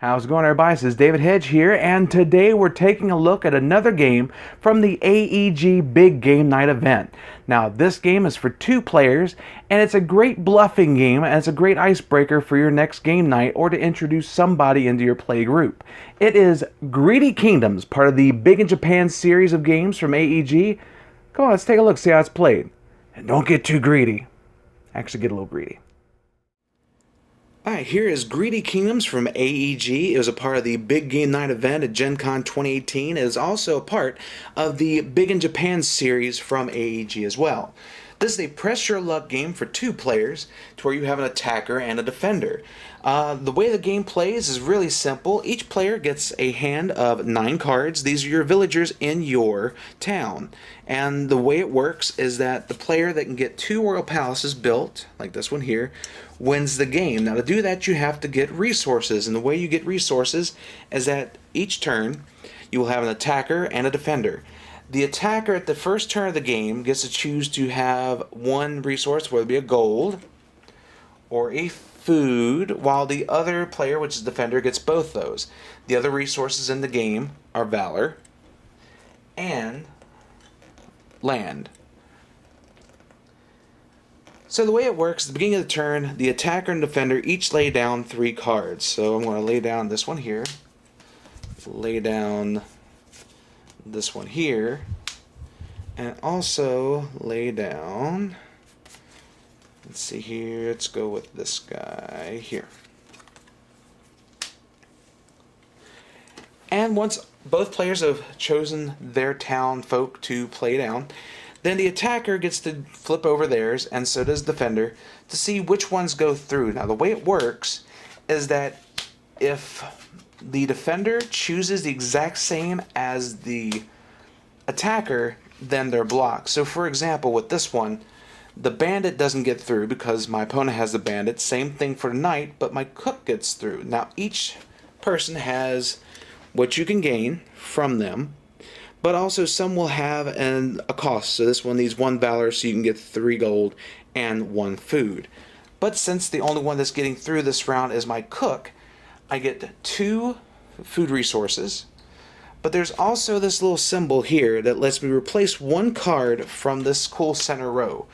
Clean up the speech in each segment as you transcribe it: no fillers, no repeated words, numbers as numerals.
How's it going, everybody? This is David Hedge here, and today we're taking a look at another game from the AEG Big Game Night event. Now, this game is for 2 players, and it's a great bluffing game, and it's a great icebreaker for your next game night or to introduce somebody into your play group. It is Greedy Kingdoms, part of the Big in Japan series of games from AEG. Come on, let's take a look, see how it's played. And don't get too greedy. Actually, get a little greedy. Alright, here is Greedy Kingdoms from AEG. It was a part of the Big Game Night event at Gen Con 2018. It is also a part of the Big in Japan series from AEG as well. This is a press your luck game for 2 players to where you have an attacker and a defender. The way the game plays is really simple. Each player gets a hand of 9 cards. These are your villagers in your town. And the way it works is that the player that can get 2 royal palaces built, like this one here, wins the game. Now to do that you have to get resources, and the way you get resources is that each turn you will have an attacker and a defender. The attacker at the first turn of the game gets to choose to have 1 resource, whether it be a gold or a food, while the other player, which is defender, gets both those. The other resources in the game are valor and land. So the way it works, at the beginning of the turn, the attacker and defender each lay down 3 cards. So I'm going to lay down this one here, lay down this one here, and also lay down, let's see here, let's go with this guy here. And once both players have chosen their town folk to play down, then the attacker gets to flip over theirs, and so does the defender, to see which ones go through. Now the way it works is that if the defender chooses the exact same as the attacker, then they're blocked. So for example, with this one, the bandit doesn't get through because my opponent has the bandit. Same thing for the knight, but my cook gets through. Now each person has what you can gain from them, but also some will have a cost. So this one needs 1 valor, so you can get 3 gold and 1 food. But since the only one that's getting through this round is my cook, I get 2 food resources. But there's also this little symbol here that lets me replace 1 card from this cool center row.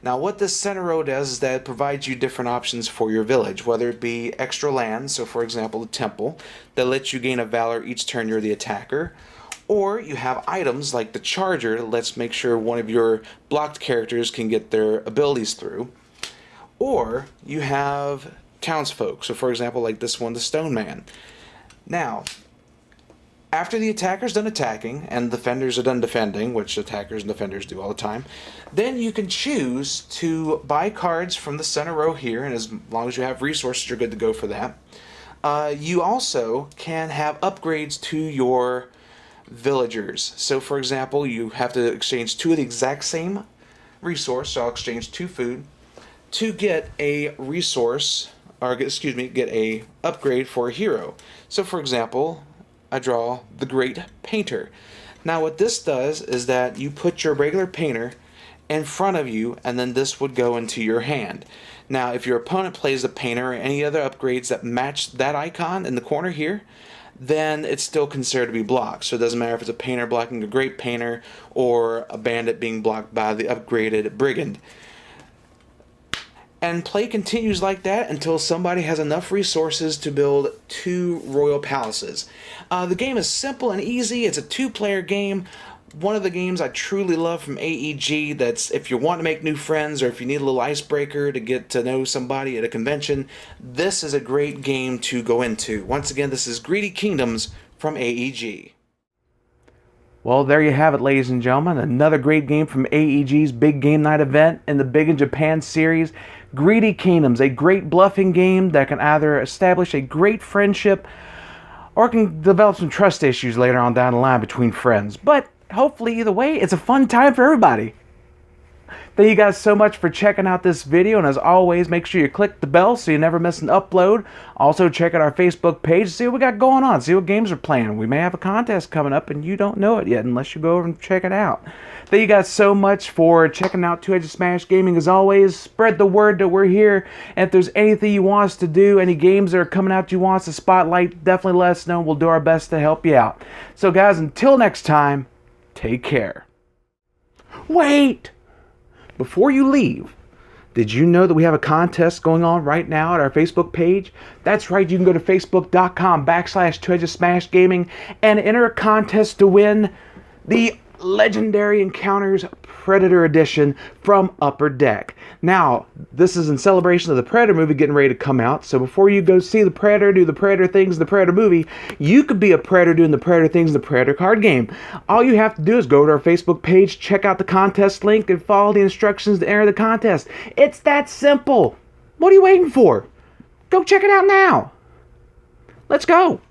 Now what this center row does is that it provides you different options for your village, whether it be extra land, so for example the temple, that lets you gain a valor each turn you're the attacker, or you have items like the charger that lets make sure one of your blocked characters can get their abilities through, or you have townsfolk, so for example like this one, the stone man. Now after the attacker's done attacking and the defenders are done defending, which attackers and defenders do all the time, then you can choose to buy cards from the center row here, and as long as you have resources you're good to go for that. You also can have upgrades to your villagers. So for example, you have to exchange 2 of the exact same resource, so I'll exchange 2 food to get a resource, or excuse me, get a upgrade for a hero. So for example, I draw the Great Painter. Now what this does is that you put your regular painter in front of you, and then this would go into your hand. Now if your opponent plays the painter or any other upgrades that match that icon in the corner here, then it's still considered to be blocked. So it doesn't matter if it's a painter blocking a Great Painter or a bandit being blocked by the upgraded Brigand. And play continues like that until somebody has enough resources to build 2 royal palaces. The game is simple and easy. It's a 2-player game. One of the games I truly love from AEG, that's if you want to make new friends or if you need a little icebreaker to get to know somebody at a convention, this is a great game to go into. Once again, this is Greedy Kingdoms from AEG. Well, there you have it, ladies and gentlemen. Another great game from AEG's Big Game Night event in the Big in Japan series. Greedy Kingdoms, a great bluffing game that can either establish a great friendship or can develop some trust issues later on down the line between friends. But hopefully, either way, it's a fun time for everybody. Thank you guys so much for checking out this video, and as always, make sure you click the bell so you never miss an upload. Also, check out our Facebook page to see what we got going on, see what games we're playing. We may have a contest coming up, and you don't know it yet unless you go over and check it out. Thank you guys so much for checking out Two-Edged Smash Gaming. As always, spread the word that we're here, and if there's anything you want us to do, any games that are coming out you want us to spotlight, definitely let us know. We'll do our best to help you out. So guys, until next time, take care. Wait! Before you leave, did you know that we have a contest going on right now at our Facebook page? That's right, you can go to facebook.com/Two-Edged-Smash-Gaming and enter a contest to win the Legendary Encounters Predator Edition from Upper Deck. Now, this is in celebration of the Predator movie getting ready to come out, so before you go see the Predator, do the Predator things in the Predator movie, you could be a Predator doing the Predator things in the Predator card game. All you have to do is go to our Facebook page, check out the contest link, and follow the instructions to enter the contest. It's that simple. What are you waiting for? Go check it out now. Let's go.